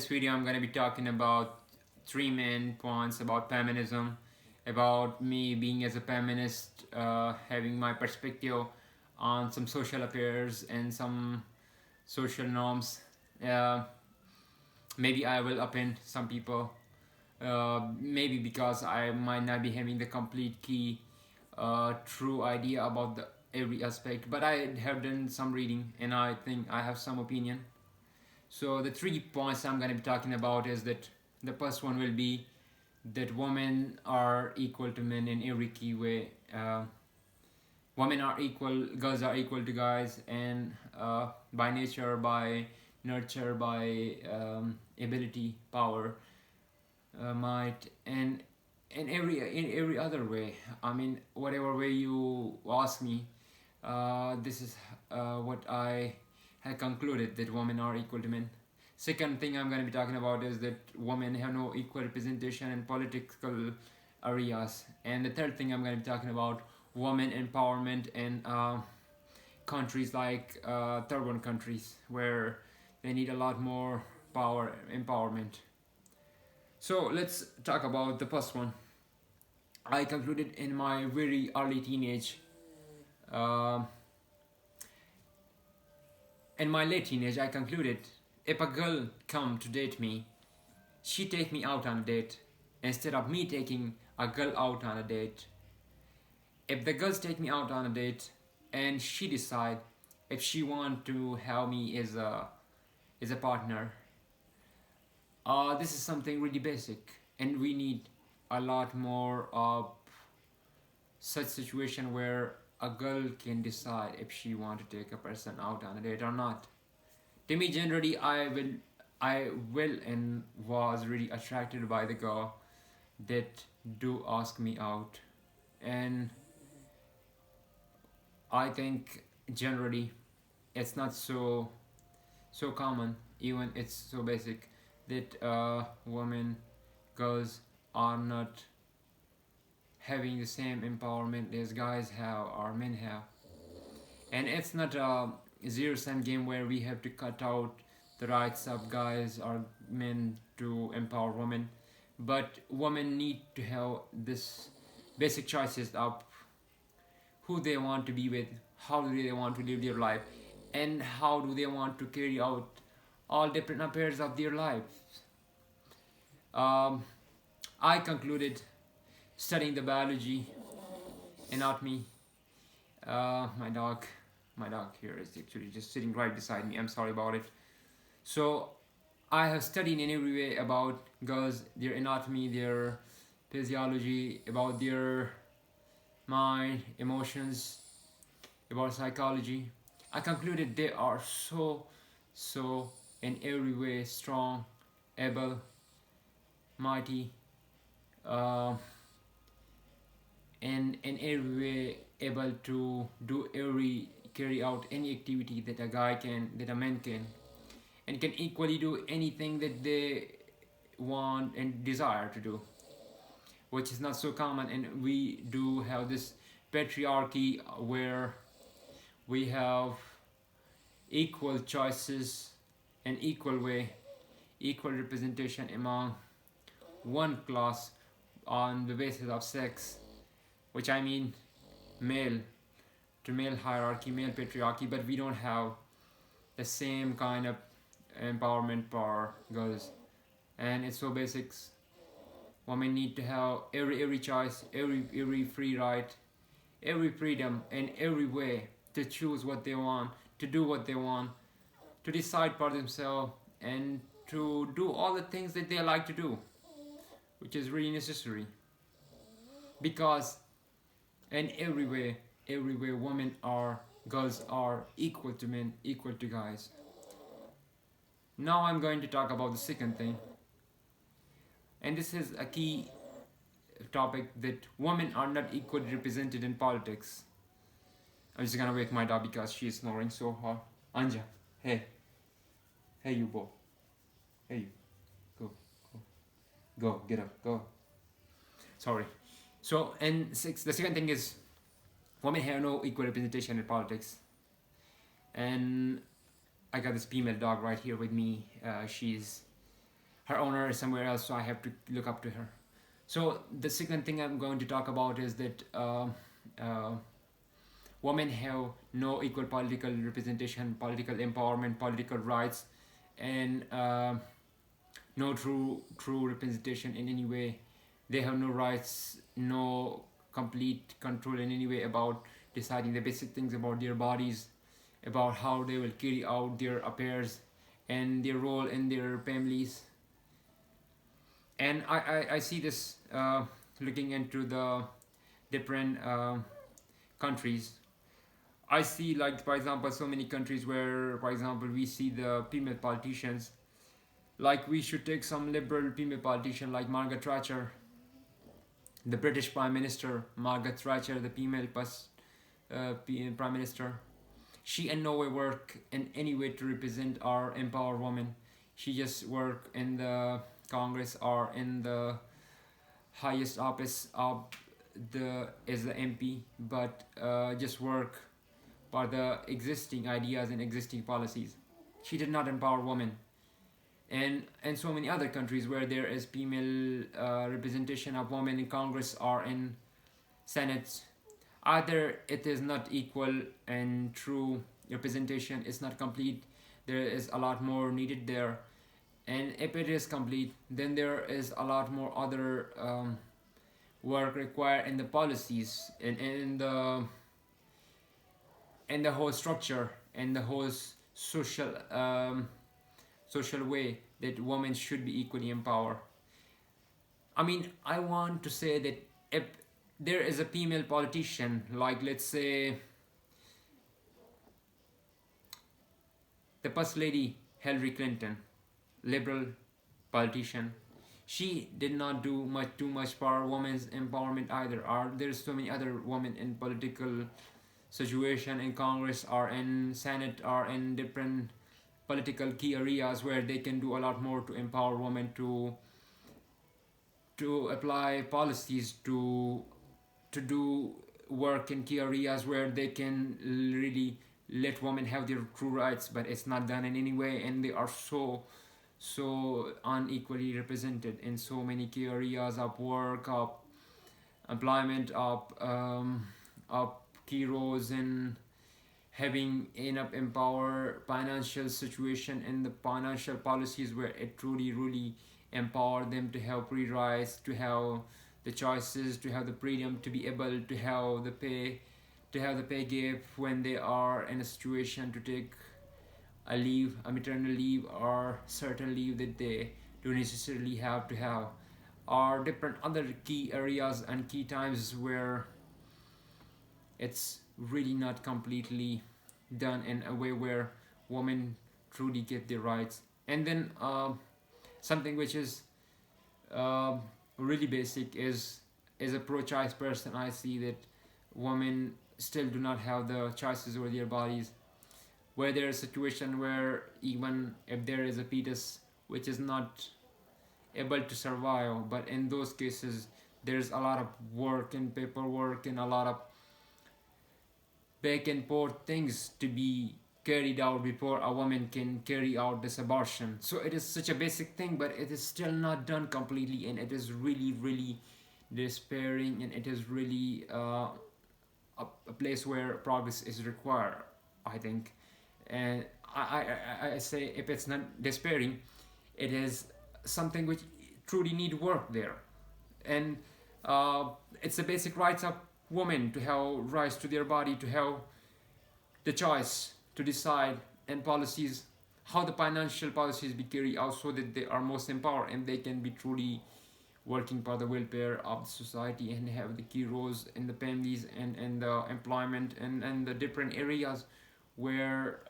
this video I'm going to be talking about three main points about feminism, about me being as a feminist, having my perspective on some social affairs and some social norms. Uh, Maybe I will offend some people, maybe because I might not be having the complete key true idea about the every aspect, but I have done some reading and I think I have some opinion. So the 3 points I'm going to be talking about is that the first one will be that women are equal to men in every key way. Women are equal, girls are equal to guys, and by nature, by nurture, by ability, power, might, and in every other way. I mean, whatever way you ask me, this is what I had concluded, that women are equal to men. Second thing I'm going to be talking about is that women have no equal representation in political areas. And the third thing I'm going to be talking about, women empowerment in countries like third world countries where they need a lot more power empowerment. So let's talk about the first one. I concluded in my very early teenage, uh, in my late teenage, I concluded if a girl come to date me, she take me out on a date instead of me taking a girl out on a date. If the girls take me out on a date and she decide if she want to have me as a partner, this is something really basic, and we need a lot more of such situation where a girl can decide if she want to take a person out on a date or not. To me, generally, I will and was really attracted by the girl that do ask me out, and I think generally it's not so common, even it's so basic, that women, girls are not having the same empowerment as guys have or men have. And it's not a zero-sum game where we have to cut out the rights of guys or men to empower women, but women need to have this basic choices of who they want to be with, how do they want to live their life, and how do they want to carry out all different affairs of their lives. um, I concluded studying the biology, anatomy. My dog here is actually just sitting right beside me. I'm sorry about it. So I have studied in every way about girls, their anatomy, their physiology, about their mind, emotions, about psychology. I concluded they are so in every way strong, able, mighty, uh, and in every way able to do every carry out any activity that a guy can, that a man can, and can equally do anything that they want and desire to do, which is not so common. And we do have this patriarchy where we have equal choices and equal way, equal representation among one class on the basis of sex, which I mean male to male hierarchy, male patriarchy, but we don't have the same kind of empowerment for girls. And it's so basics. Women need to have every choice, every free right, every freedom, and every way to choose what they want, to do what they want, to decide for themselves, and to do all the things that they like to do, which is really necessary. Because in every way, women are, girls are equal to men, equal to guys. Now I'm going to talk about the second thing, and this is a key topic, that women are not equally represented in politics. I'm just gonna wake my dog because she's snoring so hard. Anja, hey, hey you boy, hey you, go, go, get up, go. Sorry. So, and the second thing is, women have no equal representation in politics. And I got this female dog right here with me. She's her owner is somewhere else, so I have to look up to her. So the second thing I'm going to talk about is that uh, women have no equal political representation, political empowerment, political rights, and no true representation in any way. They have no rights, no complete control in any way about deciding the basic things about their bodies, about how they will carry out their affairs and their role in their families. And I see this looking into the different countries. I see, like, for example, so many countries where, for example, we see the female politicians. Like, we should take some liberal female politician like Margaret Thatcher, the British Prime Minister. Margaret Thatcher, the female Prime Minister. She in no way work in any way to represent or empower women. She just work in the Congress or in the highest office of the as the MP, but just work for the existing ideas and existing policies. She did not empower women. And so many other countries where there is female representation of women in Congress or in Senate, either it is not equal and true representation is not complete. There is a lot more needed there, and if it is complete, then there is a lot more other work required in the policies and in the whole structure and the whole social social way that women should be equally empowered. I mean, I want to say that if there is a female politician, like, let's say, the first lady Hillary Clinton, liberal politician, she did not do much too much for women's empowerment either. Or there's so many other women in political situation in Congress or in Senate or in different political key areas where they can do a lot more to empower women to apply policies to do work in key areas where they can really let women have their true rights, but it's not done in any way, and they are so unequally represented in so many key areas of work, of employment, of key roles in having enough empower financial situation and the financial policies where it truly really empower them to have free rights, to have the choices, to have the freedom, to be able to have the pay gap when they are in a situation to take a leave, a maternal leave, or certain leave that they don't necessarily have to have, or different other key areas and key times where it's really not completely done in a way where women truly get their rights. And then something which is uh, really basic is as a pro-choice person, I see that women still do not have the choices over their bodies. Where there is a situation where even if there is a fetus which is not able to survive, but in those cases there's a lot of work and paperwork and a lot of back and forth things to be carried out before a woman can carry out this abortion. So it is such a basic thing, but it is still not done completely, and it is really, really despairing, and it is really a place where progress is required, I think. And I say if it's not despairing, it is something which truly need work there. And it's the basic rights of women to have rights to their body, to have the choice to decide, and policies, how the financial policies be carried out so that they are most empowered and they can be truly working for the welfare of the society and have the key roles in the families and the employment and the different areas where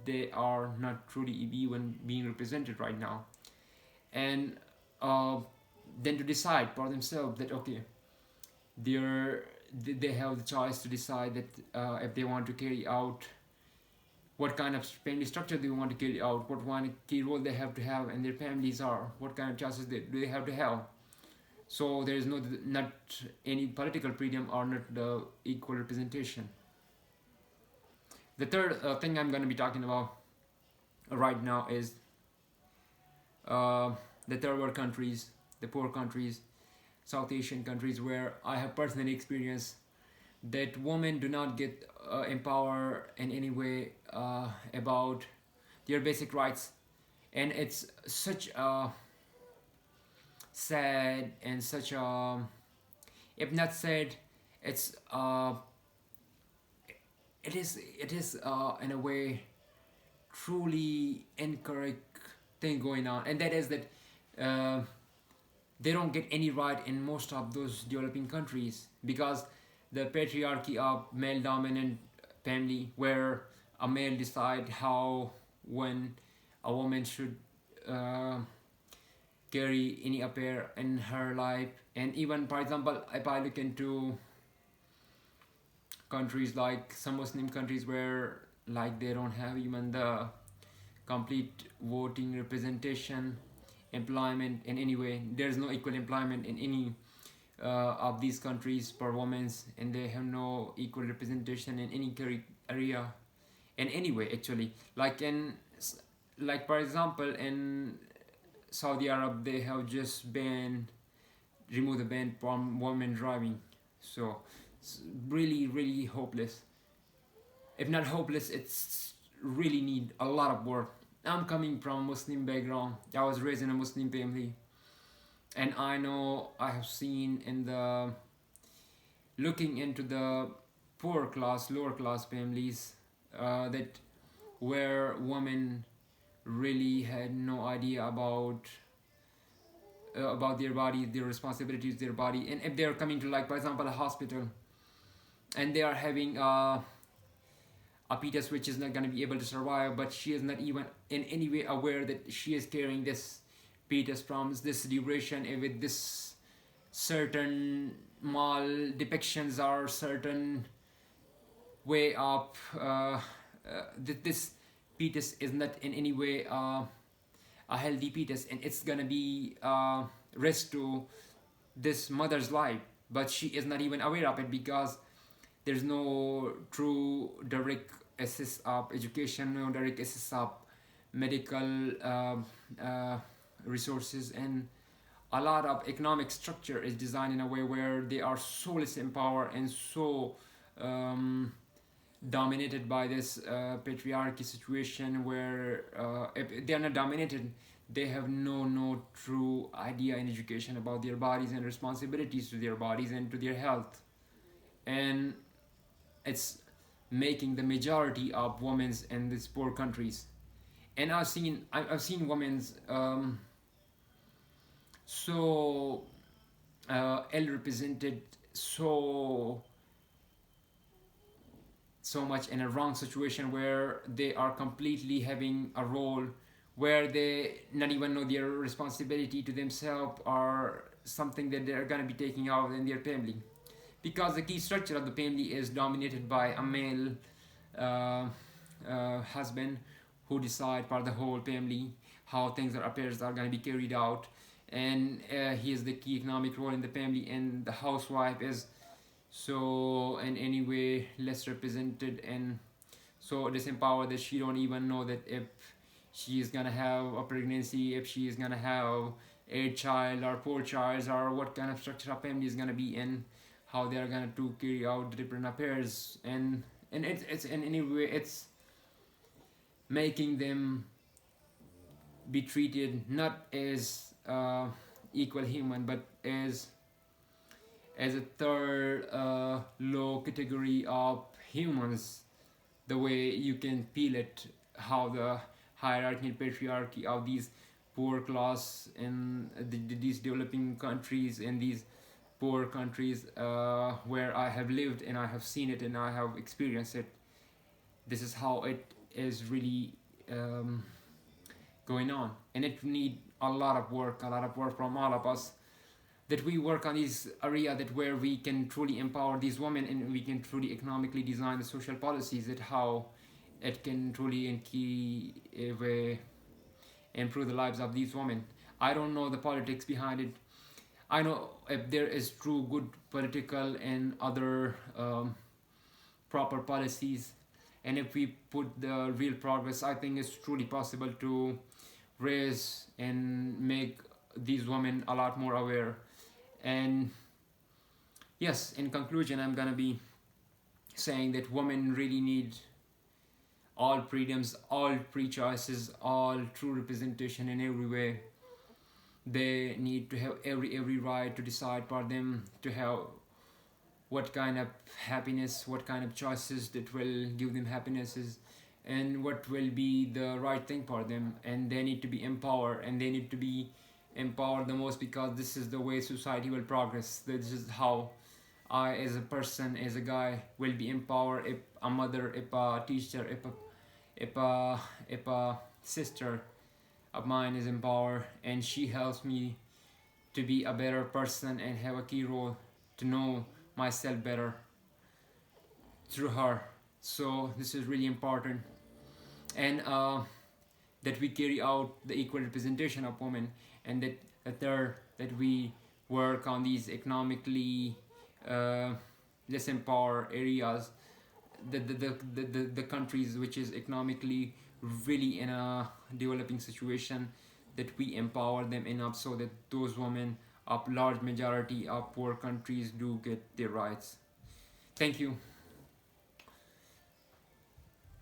they are not truly even being represented right now. And uh, then to decide for themselves that, okay, they're they have the choice to decide that if they want to carry out what kind of family structure they want to carry out, what one key role they have to have in their families are, what kind of choices do they have to have. So there is not any political freedom or not the equal representation. The third thing I'm going to be talking about right now is uh, the third world countries, the poor countries, South Asian countries, where I have personally experienced that women do not get empowered in any way about their basic rights. And it's such a sad and such a, if not sad, it's it is in a way truly incorrect thing going on, and that is that uh, they don't get any right in most of those developing countries because the patriarchy of male dominant family, where a male decide how, when a woman should uh, carry any affair in her life. And even, for example, if I look into countries like some Muslim countries where like they don't have even the complete voting representation, employment in any way, there's no equal employment in any of these countries for women, and they have no equal representation in any area in any way actually. Like for example in Saudi Arabia, they have just removed the ban from women driving. So it's really hopeless. If not hopeless, it's really need a lot of work. I'm coming from a Muslim background. I was raised in a Muslim family, and I know I have seen in the looking into the poor class, lower class families, that where women really had no idea about their body, their responsibilities, their body, and if they're coming to, like for example, a hospital, and they are having a fetus which is not going to be able to survive, but she is not even in any way aware that she is carrying this fetus from this duration, and with this certain mal depictions or certain way of this fetus is not in any way a healthy fetus, and it's gonna be risk to this mother's life, but she is not even aware of it because there's no true direct access of education, no direct access of medical uh, resources, and a lot of economic structure is designed in a way where they are so less empowered and so um, dominated by this patriarchy situation, where if they are not dominated, they have no true idea in education about their bodies and responsibilities to their bodies and to their health. And it's making the majority of women in these poor countries. And I've seen women so ill represented, so much in a wrong situation, where they are completely having a role where they not even know their responsibility to themselves or something that they're going to be taking out in their family, because the key structure of the family is dominated by a male uh, husband who decide for the whole family how things or affairs are going to be carried out, and he is the key economic role in the family, and the housewife is so in any way less represented and so disempowered that she don't even know that if she is gonna have a pregnancy, if she is gonna have a child or four childs, or what kind of structure of family is gonna be in, how they are gonna to carry out the different affairs, and it's in any way it's making them be treated not as equal human, but as a third low category of humans, the way you can feel it, how the hierarchy and patriarchy of these poor class in these developing countries, in these poor countries where I have lived and I have seen it and I have experienced it. This is how it is really going on, and it need a lot of work from all of us, that we work on this area, that where we can truly empower these women and we can truly economically design the social policies, that how it can truly and key way improve the lives of these women. I don't know the politics behind it. I know if there is true good political and other proper policies, and if we put the real progress, I think it's truly possible to raise and make these women a lot more aware. And yes, in conclusion, I'm gonna be saying that women really need all freedoms, all free choices, all true representation in every way. They need to have every right to decide for them, to have what kind of happiness, what kind of choices that will give them happinesses, and what will be the right thing for them. And they need to be empowered, and they need to be empowered the most, because this is the way society will progress. This is how I, as a person, as a guy, will be empowered. If a mother, if a teacher, if a sister of mine is empowered, and she helps me to be a better person and have a key role to know myself better through her. So this is really important. And that we carry out the equal representation of women, and that third, that we work on these economically uh, less empowered areas, the countries which is economically really in a developing situation, that we empower them enough so that those women of large majority of poor countries do get their rights. Thank you.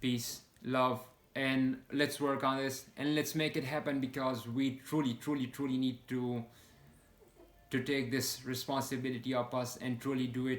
Peace, love, and let's work on this, and let's make it happen, because we truly need to take this responsibility of us and truly do it.